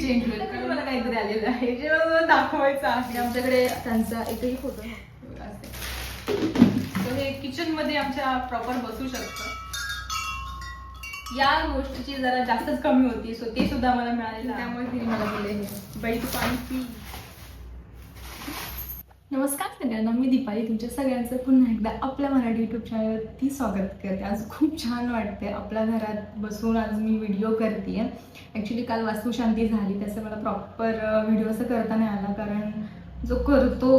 Change होईल कारण मला काहीतरी आलेलं आहे जे मला दाखवायचं आहे. आमच्याकडे त्यांचा एकही फोटो तर हे किचन मध्ये आमच्या प्रॉपर बसू शकतं. या गोष्टीची जरा जास्तच कमी होती सो ते सुद्धा मला मिळालेलं त्यामुळे तिने मला दिले हे बाई तू पाणी पी. नमस्कार सगळ्यांना, मी दीपाली तुमच्या सगळ्यांचं पुन्हा एकदा आपल्या मराठी यूट्यूब चॅनलवरती स्वागत करते. आज खूप छान वाटते आपल्या घरात बसून आज मी व्हिडिओ करते आहे. ॲक्च्युली काल वास्तुशांती झाली त्याचं मला प्रॉपर व्हिडिओ असं करता नाही आला कारण जो करतो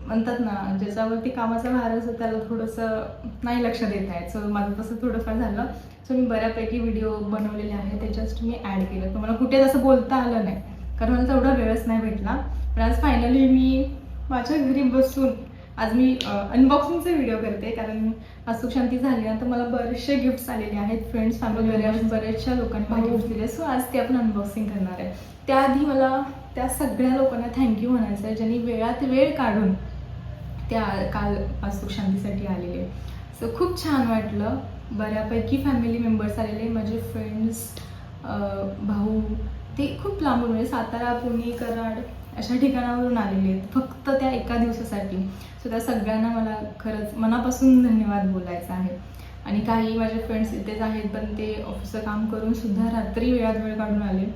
म्हणतात ना ज्याच्यावरती कामाचा भार असतो त्याला थोडंसं नाही लक्ष देता येत. सो माझं तसं थोडंफार झालं. सो मी बऱ्यापैकी व्हिडिओ बनवलेले आहे ते जस्ट मी ॲड केलं. तर मला कुठे असं बोलता आलं नाही कारण मला तेवढा वेळच नाही भेटला. पण आज फायनली मी माझ्या घरी बसून आज मी अनबॉक्सिंगचे व्हिडिओ करते कारण वास्तुशांती झाली ना तर मला बरेचसे गिफ्ट्स आलेले आहेत. फ्रेंड्स फॅमिली बऱ्याचशा लोकांनी मला गिफ्ट दिले. सो आज ते आपण अनबॉक्सिंग करणार आहे. त्याआधी मला त्या सगळ्या लोकांना थँक्यू म्हणायचं आहे ज्यांनी वेळात वेळ काढून त्या काल वास्तुशांतीसाठी आलेले. सो खूप छान वाटलं. बऱ्यापैकी फॅमिली मेंबर्स आलेले, माझे फ्रेंड्स, भाऊ ते खूप लांबून म्हणजे सातारा, पुणे, कराड अशा ठिकाणावरून आलेले आहेत फक्त त्या एका दिवसासाठी. सो त्या सगळ्यांना मला खरंच मनापासून धन्यवाद बोलायचा आहे. आणि काही माझे फ्रेंड्स इथेच आहेत पण ते ऑफिसचं काम करून सुद्धा रात्री वेळात वेळ काढून आले.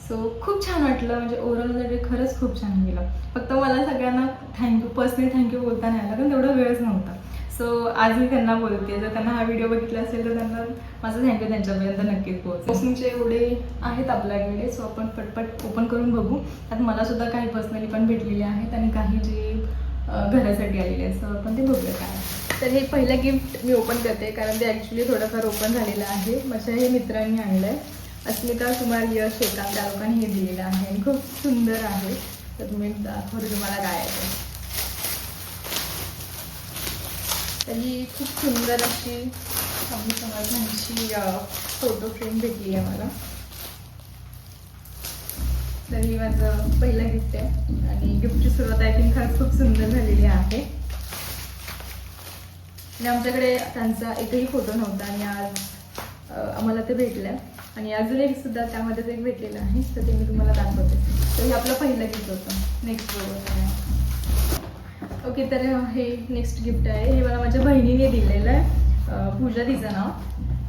सो खूप छान वाटलं. म्हणजे ओव्हरऑल डे खरंच खूप छान गेलं. फक्त मला सगळ्यांना थँक्यू पर्सनली थँक्यू बोलता नाही आला कारण तेवढा वेळच नव्हता. सो आज मी त्यांना बोलते. जर त्यांना हा व्हिडिओ बघितला असेल तर त्यांना माझं थँक्यू त्यांच्यापर्यंत नक्कीच पोहोचेल. मोसमचे एवढे आहेत आपल्याकडे सो आपण पटपट ओपन करून बघू. त्यात मला सुद्धा काही पर्सनली पण भेटलेले आहेत आणि काही जे घरासाठी आलेले आहेत. सो आपण ते बघूया काय. तर हे पहिलं गिफ्ट मी ओपन करते कारण ते ॲक्च्युली थोडंफार ओपन झालेलं आहे. माझ्या हे मित्रांनी आणलं आहे. अस्मिता कुमार यश शेकांत त्या लोकांनी हे दिलेलं आहे आणि खूप सुंदर आहे. तर तुम्ही दाखवते तुम्हाला काय आहे. तर ही खूप सुंदर अशी स्वामी समर्थांची फोटो फ्रेम भेटली आहे मला. तर ही माझं पहिलं गिफ्ट आहे आणि गिफ्टची सुरुवात आय थिंक खरंच खूप सुंदर झालेली आहे. आणि आमच्याकडे त्यांचा एकही फोटो नव्हता आणि आज आम्हाला ते भेटलं आणि अजून एक सुद्धा त्यामध्येच एक भेटलेलं आहे. तर ते मी तुम्हाला दाखवते. तर हे आपलं पहिलं गिफ्ट होतं. नेक्स्ट बघूया. ओके, तर हे नेक्स्ट गिफ्ट आहे. हे मला माझ्या बहिणीने दिलेलं आहे. पूजा तिचं नाव.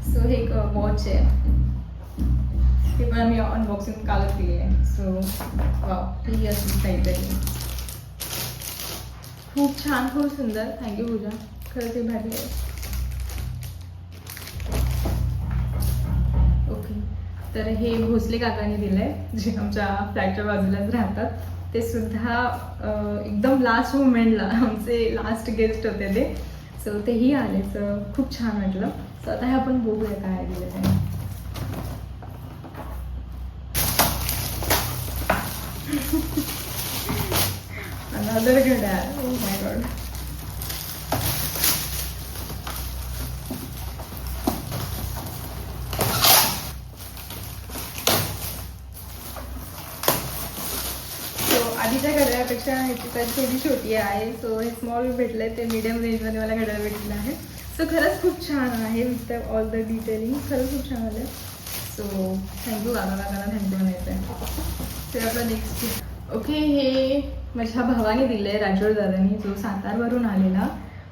सो हे एक वॉच आहे. हे पण मी अनबॉक्सिंग कालच केली आहे. सो वाव ही अशी काहीतरी खूप छान खूप सुंदर. थँक्यू पूजा, खरंच हे भारी आहे. ओके, तर हे भोसले काकांनी दिलं आहे जे आमच्या फ्लॅटच्या बाजूलाच राहतात. ते सुद्धा एकदम लास्ट मोमेंटला आमचे लास्ट गेस्ट होते ते. सो तेही आले. सो खूप छान वाटलं. सो आता हे आपण बघूया काय दिलं त्याने. अनदर घड्याळ. Oh my God. आधीच्या घड्याळापेक्षा ह्याची साईज थोडी छोटी आहे. सो हे स्मॉल भेटलं आहे ते मीडियम रेंजमध्ये मला घड्याळ भेटलेलं आहे. सो खरंच खूप छान आहे विथ ऑल द डिटेलिंग. खरंच खूप छान आलं. सो थँक्यू काकाला थँक्यू म्हणायचं आहे. तर आपलं नेक्स्ट ओके, हे माझ्या भावाने दिलं आहे राजोळ दादानी जो सातारवरून आलेला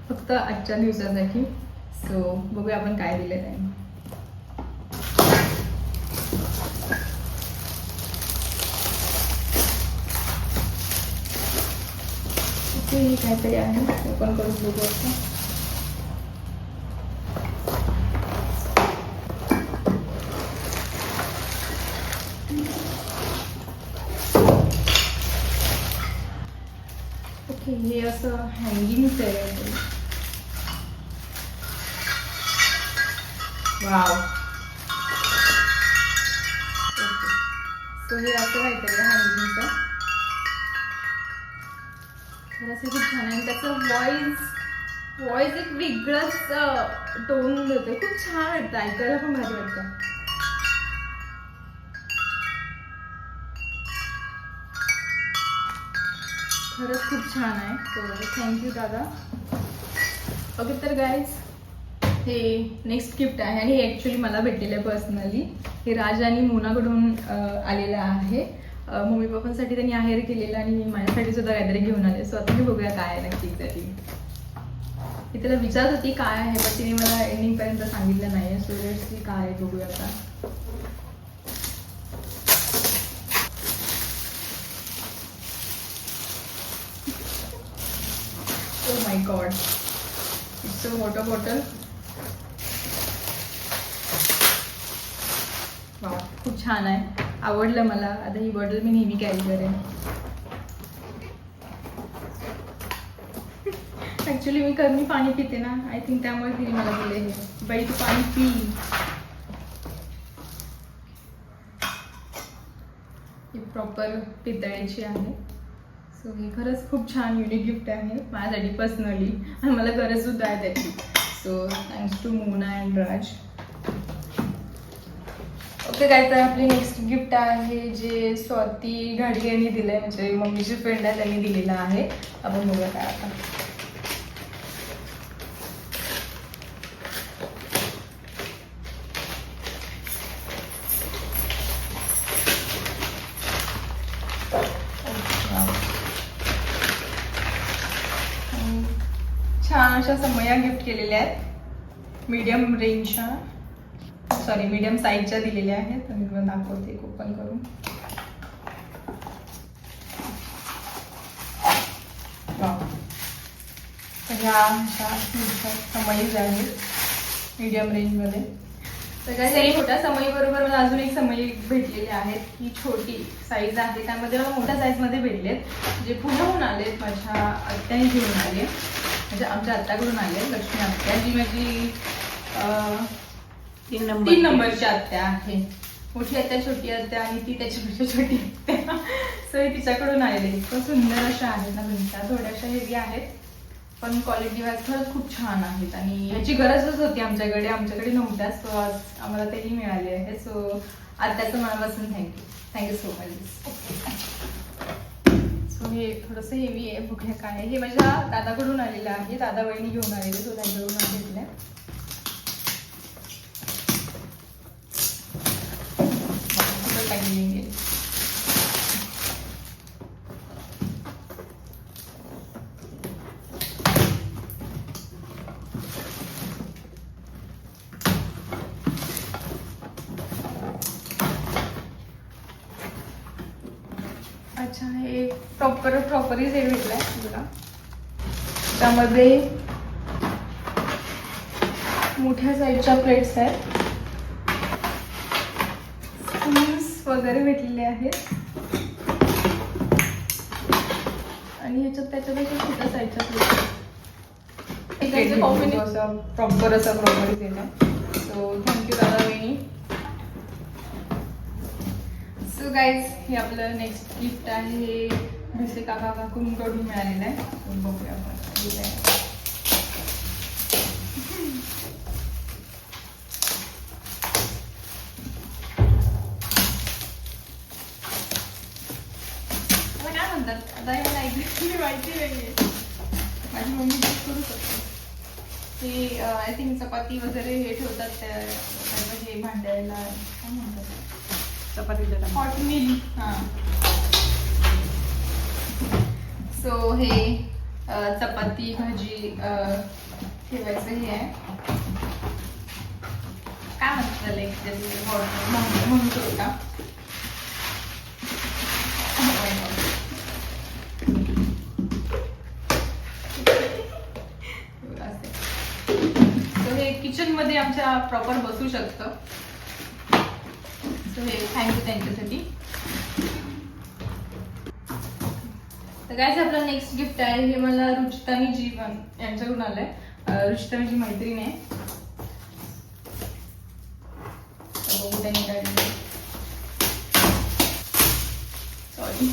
फक्त आजच्या दिवसासाठी. सो बघूया आपण काय दिलं त्याने. हे काहीतरी आहे. ओपन करून बघू आपण. ओके, हे असं हँगिंग आहे. वाव. ओके, सो हे असं काहीतरी हँगिंगचं. खरंच हे खूप छान आहे. त्याचं व्हॉइस एक वेगळंच टोन देतं. खूप छान वाटतं, ऐकायला पण भारी वाटतं. खरंच खूप छान आहे. सो थँक्यू दादा. ओके, तर गाईज हे नेक्स्ट गिफ्ट आहे आणि हे ॲक्च्युली मला भेटलेलं आहे पर्सनली. हे राज आणि मोनाकडून आलेलं आहे. मम्मी पप्पांसाठी त्यांनी आहेर केलेलं आणि माझ्यासाठी सुद्धा काहीतरी घेऊन आले. सो आता मी बघूया काय आहे नक्की एक्झॅक्टली. मी तिला विचारत होती काय आहे, पण तिने मला एंडिंगपर्यंत सांगितलं नाही. सो लेट्स सी काय आहे, बघूया आता. Oh my God, it's a water bottle. Wow, खूप छान आहे, आवडलं मला. आता ही बॉटल मी नेहमी कॅरी करेन. ॲक्च्युली मी कमी पाणी पिते ना, आय थिंक त्यामुळे तिने मला दिले हे. बाई तू पाणी पी. ही प्रॉपर पितळेची आहे. सो हे खरंच खूप छान युनिक गिफ्ट आहे माझ्यासाठी पर्सनली, आणि मला गरज सुद्धा आहे त्याची. So thanks to Mona and Raj. Okay काय, तर आपली नेक्स्ट गिफ्ट आहे जे स्वाती घाडी यांनी दिलं आहे, म्हणजे मम्मीची फ्रेंड आहे त्यांनी दिलेलं आहे. आपण बघूया काय आता. छान अशा समया गिफ्ट केलेल्या आहेत. मीडियम रेंजच्या, सॉरी मीडियम साईजच्या दिलेल्या आहेत. तर मी तुम्हाला दाखवते ओपन करून. ह्या अशा समईज आहेत मीडियम रेंजमध्ये. तर काय छोट्या समई बरोबर मला अजून एक समई भेटलेली आहेत. ही छोटी साईज आहे, त्यामध्ये मला मोठ्या साईजमध्ये भेटलेत, जे पुण्याहून आलेत. माझ्या आत्याने घेऊन आले, म्हणजे आमच्या आत्याकडून आले. लक्ष्मी आत्या जी माझी 3 नंबरची आत्या आहे. मोठी आत्या, छोटी आत्या आणि ती त्याच्यापेक्षा छोटी आत्या. सो हे तिच्याकडून आलेले. इतकं सुंदर अशा आहेत ना घंटा, थोड्याशा हेवी आहेत पण क्वालिटी वाईज खरंच खूप छान आहेत. आणि ह्याची गरजच होती आमच्याकडे नव्हत्या. सो आज आम्हाला तेही मिळाले आहे. सो आत्याचं मनापासून थँक्यू सो मच. सो हे थोडंसं हेवी आहे, बघूया काय आहे. हे माझ्या दादाकडून आलेलं आहे, दादा वहिनी घेऊन आलेले. सो त्यांच्याकडून घेतलं आहे. अच्छा, हे प्रॉपरी सेट भेटलाय तुला. त्यामध्ये मोठ्या साईजच्या प्लेट्स आहेत, स्पून्स वगैरे भेटलेले आहेत. आणि ह्याच्यात त्याच्यापेक्षा छोट्या साईजच्या प्लेट्स. कॉम्बिनेशन प्रॉपर प्रॉपरी सेट आहे. सो थँक्यू दादा वहिनी. सो गाईज, हे आपलं नेक्स्ट गिफ्ट आहे. हे भिसे काकाकडून मिळालेलं आहे. बघूया आपण. काय म्हणतात आता, याला एक्झॅक्टली माहिती नाहीये. माझी मम्मी गिफ्ट करू शकते. हे आय थिंक चपाती वगैरे हे ठेवतात त्या हे भांड्याला, काय म्हणतात, चपातीला हॉट मिल. हां, सो हे चपाती भाजी ठेवायचं हे आहे. काय म्हणतात त्याला एक्झॅक्टली, हॉट म्हणू शकता. सो हे किचन मध्ये आमच्या प्रॉपर बसू शकतं. सो हे थँक्यू त्यांच्यासाठी. तर काय आपलं नेक्स्ट गिफ्ट आहे. हे मला रुचितानी जीवन यांच्याकडून आलंय. रुचिता माझी मैत्रीण आहे. बघू त्यांनी काय दिलं. Sorry.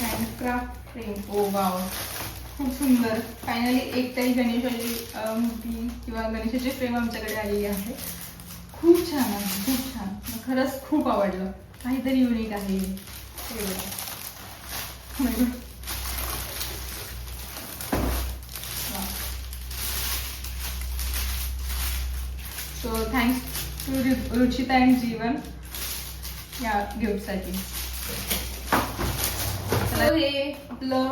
Handcraft frame. Oh wow, खूप सुंदर. फायनली एक तरी गणेशाची मूर्ती किंवा गणेशाची फ्रेम आमच्याकडे आलेली आहे. खूप छान आहे, खूप छान. खरंच खूप आवडलं. काहीतरी युनिक आहे. सो थँक्स रुचिता अँड जीवन या गिफ्टसाठी. तर हे आपलं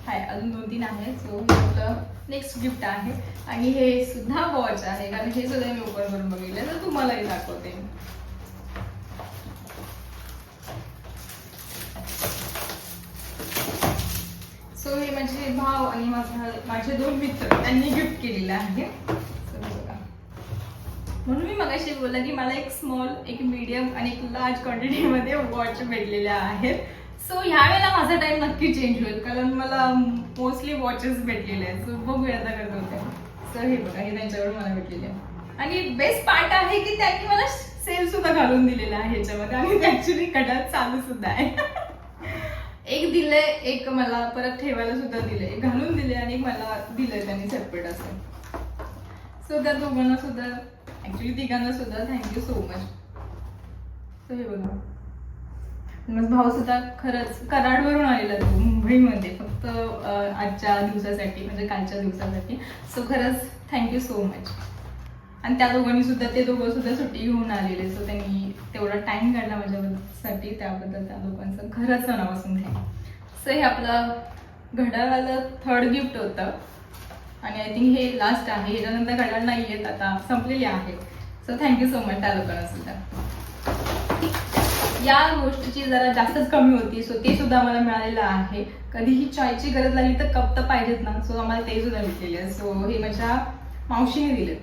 आहे, अजून 2-3 आहे. सो हे आपलं नेक्स्ट गिफ्ट आहे आणि हे सुद्धा वॉच आहे, कारण हे सुद्धा मी ओपन करून बघितलं तर तुम्हालाही दाखवते. सो हे माझे भाव आणि माझे 2 मित्र त्यांनी गिफ्ट केलेलं आहे. म्हणून मी मगाशी बोलला की मला एक स्मॉल, एक मीडियम आणि एक लार्ज क्वांटिटीमध्ये वॉच भेटलेल्या आहेत. सो ह्या वेळेला माझा टाइम नक्की चेंज होईल, कारण मला मोस्टली वॉचेस भेटलेले आहेत. सो बघूया आता करत होते. सो हे बघा, हे त्यांच्याकडून मला भेटलेले आहे. आणि बेस्ट पार्ट आहे की त्यांनी मला सेल सुद्धा घालून दिलेला आहे ह्याच्यामध्ये, आणि ते ऍक्च्युली कडात चालू सुद्धा आहे. एक दिले, एक मला परत ठेवायला सुद्धा दिले, एक घालून दिले आणि एक मला दिलं त्यांनी सेपरेट असं. सो त्या दोघांना सुद्धा, ऍक्च्युली तिघांना सुद्धा थँक्यू सो मच. सो हे बघा, मग भाऊ सुद्धा खरंच कराडवरून आलेला तो मुंबईमध्ये फक्त आजच्या दिवसासाठी, म्हणजे कालच्या दिवसासाठी. सो खरंच थँक्यू सो मच. आणि त्या दोघांनी सुद्धा, ते दोघं सुद्धा सुट्टी घेऊन आलेले. सो त्यांनी तेवढा टाइम काढला माझ्यासाठी, त्याबद्दल त्या लोकांचं खरंच मनापासून थँक्यू. सो हे आपलं घड्याळाचं 3rd गिफ्ट होतं आणि आय थिंक हे लास्ट आहे. ह्याच्यानंतर घड्याळ नाही आहेत, आता संपलेली आहे. सो थँक्यू सो मच त्या लोकांना सुद्धा. या गोष्टीची जरा जास्तच कमी होती, सो ते सुद्धा आम्हाला मिळालेलं आहे. कधीही चायची गरज लागली तर कप तर पाहिजेत ना, सो आम्हाला ते सुद्धा भेटलेले आहे. सो हे माझ्या मावशीने दिले.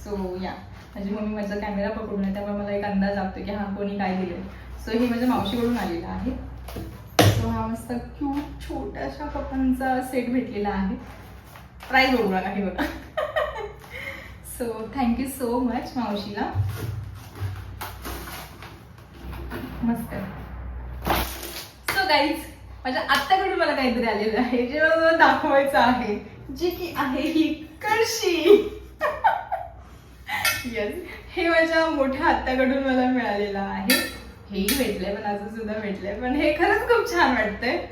सो या माझी मम्मी माझा कॅमेरा पकडून आहे, त्यामुळे मला एक अंदाज लागतो की हां कोणी काय दिलं. सो हे माझ्या मावशीकडून आलेलं आहे. सो हा मस्त क्यूट छोट्याशा कपांचा सेट भेटलेला आहे. प्राईस बघू नका, हे बघा. सो थँक्यू सो मच मावशीला. मस्त. सो गाईज, माझ्या आत्याकडून मला काहीतरी आलेलं आहे जे मला दाखवायचं आहे, जे की आहे ही कळशी. येस, हे माझ्या मोठ्या आत्याकडून मला मिळालेलं आहे. हेही भेटलंय, पण असं सुद्धा भेटलंय, पण हे खरंच खूप छान वाटतंय.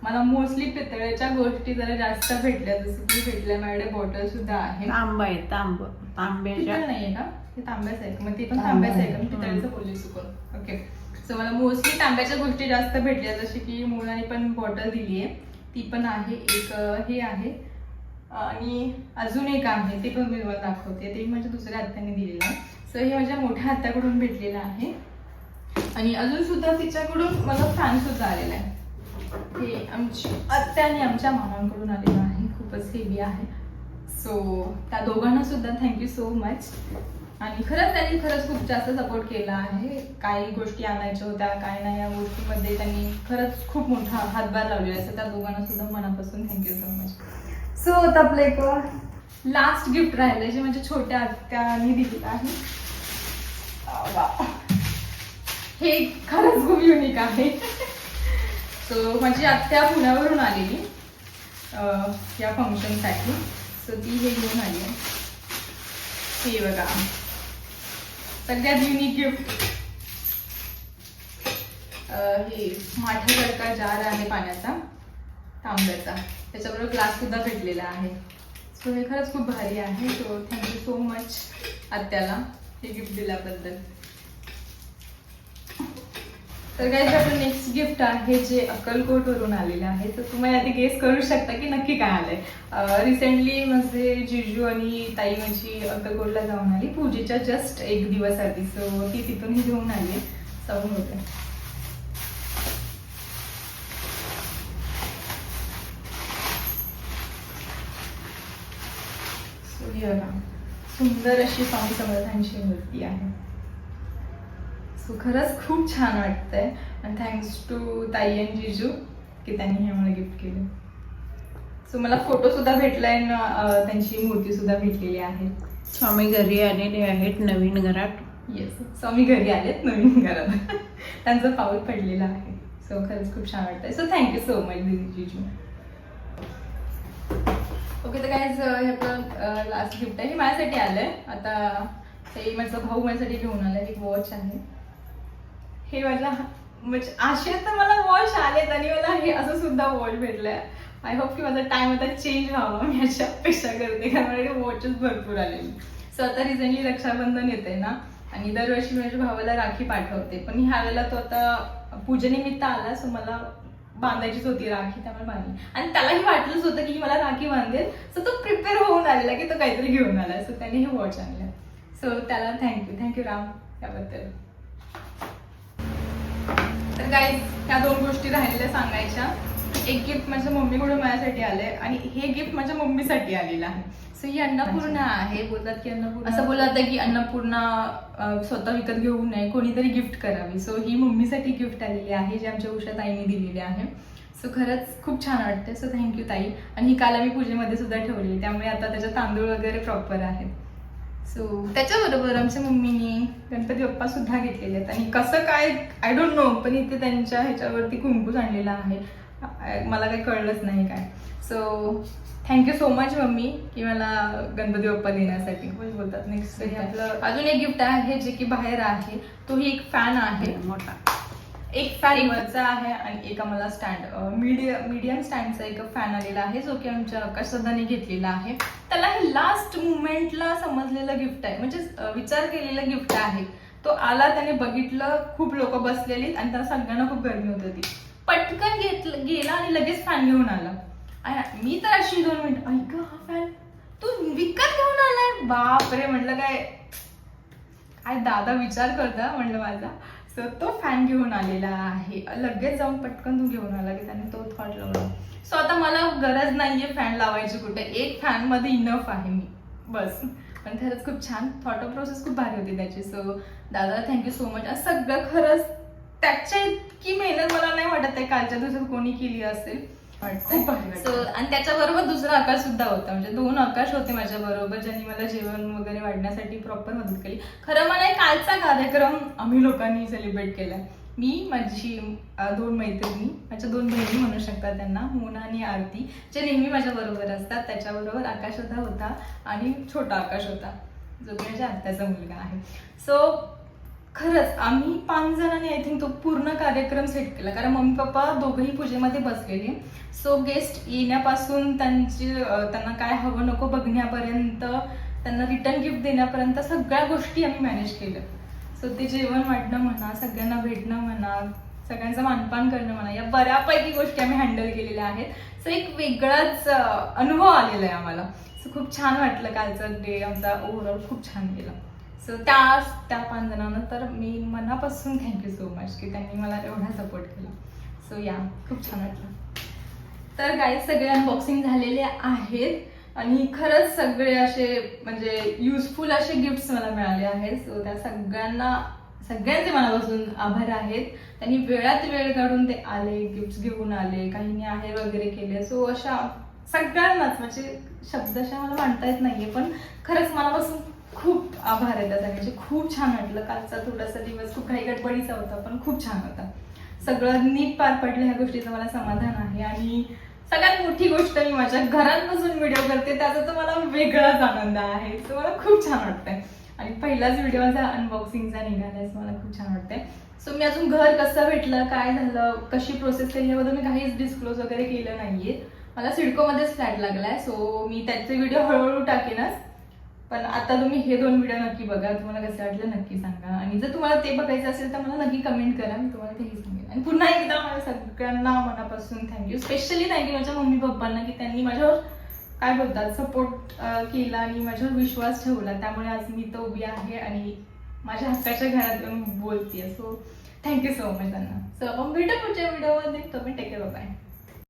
मला मोस्टली पितळेच्या गोष्टी जरा जास्त भेटल्या, जसं की भेटल्या माझ्याकडे बॉटल सुद्धा आहे. तांब आहे, तांब्याच्या नाहीये का, हे तांब्याचं आहे. मग ते पण तांब्याचं आहे का, मी पितळेचं बोलले चुकून. ओके. सो मला मोस्टली तांब्याच्या गोष्टी जास्त भेटल्या, जशी की मुलाने पण बॉटल दिली आहे, ती पण आहे. एक हे आहे आणि अजून एक आहे, ते पण मी तुम्हाला दाखवते. ते माझ्या दुसऱ्या आत्याने दिलेलं आहे. सो हे माझ्या मोठ्या आत्याकडून भेटलेलं आहे. आणि अजून सुद्धा तिच्याकडून मला फॅन सुद्धा आलेला आहे. हे आमची आत्याने आमच्या मामांकडून आलेलं आहे, खूपच हेवी आहे. सो त्या दोघांना सुद्धा थँक्यू सो मच. आणि त्यांनी खरंच खूप जास्त सपोर्ट केला आहे. काही गोष्टी आणायच्या होत्या, काय नाही, या गोष्टीमध्ये त्यांनी खरंच खूप मोठा हातभार लावलेला आहे. त्या दोघांना सुद्धा मनापासून थँक्यू सो मच. सो आता आपलं एक लास्ट गिफ्ट राहिलंय, जे माझ्या छोट्या आत्यानी दिलेलं आहे. हे खरंच खूप युनिक आहे. सो माझी आत्या पुण्यावरून आलेली या फंक्शनसाठी. सो ती हे घेऊन आली आहे. हे बघा, सगळ्यात युनिक गिफ्ट. हे माठासारखा जार आहे पाण्याचा, तांब्याचा, त्याच्याबरोबर ग्लास सुद्धा भेटलेला आहे. सो हे खरंच खूप भारी आहे. सो थँक्यू सो मच आत्याला हे गिफ्ट दिल्याबद्दल. तर काय, आपलं नेक्स्ट गिफ्ट आहे जे अक्कलकोटवरून आलेलं आहे. तर तुम्ही आधी गेस करू शकता की नक्की काय आलंय. रिसेंटली म्हणजे जिजू आणि ताई माझी अक्कलकोटला जाऊन आली पूजेच्या जस्ट 1 दिवस आधी. सो ती तिथूनही घेऊन आली, जाऊन होते. सो ही बघा, सुंदर अशी स्वामी समर्थांची मूर्ती आहे. सो खरंच खूप छान वाटतंय. आणि थँक्स टू ताई आणि जिजू की त्यांनी हे मला गिफ्ट केलं. सो मला फोटो सुद्धा भेटलाय, त्यांची मूर्ती सुद्धा भेटलेली आहे. स्वामी घरी आलेले आहेत नवीन घरात. येस, स्वामी घरी आलेत नवीन घरात. त्यांचं पाऊल पडलेलं आहे. सो खरंच खूप छान वाटतंय. सो थँक्यू सो मच जिजू. ओके, तर काय हे आपलं लास्ट गिफ्ट आहे. हे माझ्यासाठी आलंय. आता ते माझा भाऊ माझ्यासाठी घेऊन आलाय. एक वॉच आहे. हे माझ्या म्हणजे आशेत तर मला वॉच आलेत आणि मला हे असं सुद्धा वॉच भेटलंय. आय होप की माझा टाइम आता चेंज व्हावा, मी अशी अपेक्षा करते, कारण मला वॉचेस भरपूर आलेली. सो आता रिसेंटली रक्षाबंधन येते ना, आणि दरवर्षी मी माझ्या भावाला राखी पाठवते, पण ह्या वेळेला तो आता पूजेनिमित्त आला, सो मला बांधायचीच होती राखी, त्यामुळे बांधली. आणि त्यालाही वाटलंच होतं की मला राखी बांधेल, सो तो प्रिपेअर होऊन आलेला की तो काहीतरी घेऊन आला, सो त्याने हे वॉच आणलं. सो त्याला थँक्यू राम त्याबद्दल. तर गाईज ह्या 2 गोष्टी राहिलेल्या सांगायच्या. एक गिफ्ट माझ्या मम्मीकडून माझ्यासाठी आलंय आणि हे गिफ्ट माझ्या मम्मीसाठी आलेलं आहे. सो ही अन्नपूर्णा आहे. बोलतात की अन्नपूर्णा, असं बोलत आहे की अन्नपूर्णा स्वतः विकत घेऊ नये, कोणीतरी गिफ्ट करावी. सो ही मम्मीसाठी गिफ्ट आलेली आहे, जे आमच्या उषा ताईने दिलेली आहे. सो खरंच खूप छान वाटते. सो थँक्यू ताई. आणि ही काल आम्ही पूजेमध्ये सुद्धा ठेवली, त्यामुळे आता त्याचे तांदूळ वगैरे प्रॉपर आहेत. सो त्याच्याबरोबर आमच्या मम्मीने गणपती बाप्पा सुद्धा घेतलेले आहेत. आणि कसं काय आय डोंट नो, पण इथे त्यांच्या ह्याच्यावरती कुंकू आणलेला आहे, मला काही कळलंच नाही काय. So thank you so much mummy की मला गणपती बाप्पा देण्यासाठी. बोलतात नेक्स्ट हे आपलं अजून एक गिफ्ट आहे जे की बाहेर आहे. तोही एक फॅन आहे मोठा, एक फॅन वरचा आहे आणि एक आम्हाला स्टँड मीडियम स्टँडचा एक फॅन आलेला आहे, जो की आमच्या आकाशदादाने घेतलेला आहे. त्याला हे लास्ट मुमेंटला समजलेलं गिफ्ट आहे, म्हणजे विचार केलेलं गिफ्ट आहे. तो आला, त्याने बघितलं, खूप लोक बसलेली आणि त्याला सगळ्यांना खूप गरमी होत होती, पटकन गेला आणि लगेच फॅन घेऊन आला. मी तर अशी 2 मिनिट ऐक, हा फॅन तू विकत घेऊन आलाय, बापरे म्हटलं काय दादा विचार करता म्हटलं माझा. सो तो फॅन घेऊन आलेला आहे, लगेच जाऊन पटकन तू घेऊन आला की त्याने तो थॉट लावला. सो आता मला गरज नाहीये फॅन लावायची कुठे, एक फॅन मध्ये इनफ आहे मी बस. पण खरंच खूप छान थॉट ऑफ प्रोसेस खूप भारी होती त्याची. सो दादाला थँक्यू सो मच. सगळं खरंच त्याच्या इतकी मेहनत मला नाही वाटत आहे कालच्या दिवसात कोणी केली असेल. सो आणि त्याच्याबरोबर दुसरा आकाश सुद्धा होता, म्हणजे 2 आकाश होते माझ्या बरोबर, ज्यांनी मला जेवण वगैरे वाढण्यासाठी प्रॉपर मदत केली. खरं मला कालचा कार्यक्रम आम्ही लोकांनी सेलिब्रेट केलाय. मी, माझी 2 मैत्रिणी, माझ्या 2 बहिणी म्हणू शकता त्यांना, मोना आणि आरती, जे नेहमी माझ्या बरोबर असतात. त्याच्याबरोबर आकाश सुद्धा होता आणि छोटा आकाश होता, जो की माझ्या आत्याचा मुलगा आहे. सो खरंच आम्ही 5 जणांनी आय थिंक तो पूर्ण कार्यक्रम सेट केला, कारण मम्मी पप्पा दोघंही पूजेमध्ये बसलेले. सो गेस्ट येण्यापासून त्यांना काय हवं नको बघण्यापर्यंत, त्यांना रिटर्न गिफ्ट देण्यापर्यंत सगळ्या गोष्टी आम्ही मॅनेज केल्या. सो ते जेवण वाढणं म्हणा, सगळ्यांना भेटणं म्हणा, सगळ्यांचं मानपान करणं म्हणा, या बऱ्यापैकी गोष्टी आम्ही हँडल केलेल्या आहेत. सो एक वेगळाच अनुभव आलेला आहे आम्हाला. सो खूप छान वाटलं, कालचा डे आमचा ओव्हरऑल खूप छान गेला. सो त्या 5 जणांना तर मी मनापासून थँक्यू सो मच की त्यांनी मला एवढा सपोर्ट केला. सो या खूप छान वाटलं. तर गाईज सगळे अनबॉक्सिंग झालेले आहेत आणि खरंच सगळे असे म्हणजे युजफुल असे गिफ्ट्स मला मिळाले आहेत. सो त्या सगळ्यांचे मनापासून आभार आहेत. त्यांनी वेळात वेळ काढून ते आले, गिफ्ट्स घेऊन आले, काहींनी आहे वगैरे केले. सो अशा सगळ्यांनाच म्हणजे शब्दशः मला मांडता येत नाहीये, पण खरंच मनापासून खूप आभार आहे त्या सगळ्यांचे. खूप छान वाटलं. कालचा थोडासा दिवस खूप काही गडबडीचा होता, पण खूप छान होता. सगळं नीट पार पडलं, ह्या गोष्टीचं मला समाधान आहे. आणि सगळ्यात मोठी गोष्ट, मी माझ्या घरात बसून व्हिडिओ करते, त्याचा तर मला वेगळाच आनंद आहे. सो मला खूप छान वाटतंय आणि पहिलाच व्हिडिओ माझा अनबॉक्सिंगचा निघालाय, मला खूप छान वाटतंय. सो मी अजून घर कसं भेटलं, काय झालं, कशी प्रोसेस केली याबद्दल मी काहीच डिस्क्लोज वगैरे केलं नाहीये. मला सिडकोमध्येच फ्लॅट लागलाय, सो मी त्याचे व्हिडिओ हळूहळू टाकेनच. पण आता तुम्ही हे 2 व्हिडिओ नक्की बघा, तुम्हाला कसं वाटलं नक्की सांगा. आणि जर तुम्हाला ते बघायचं असेल तर मला नक्की कमेंट करा, मी तुम्हाला तेही सांगेन. आणि पुन्हा एकदा माझ्या सगळ्यांना मनापासून थँक्यू, स्पेशली थँक्यू माझ्या मम्मी पप्पांना की त्यांनी माझ्यावर काय बोलतात सपोर्ट केला आणि माझ्यावर विश्वास ठेवला. त्यामुळे आज मी तर उभी आहे आणि माझ्या हक्काच्या घरात येऊन बोलतेय. सो थँक्यू सो मच त्यांना. सो आपण भेटू पुढच्या व्हिडिओमध्ये. तुम्ही टेक केअर, बाय.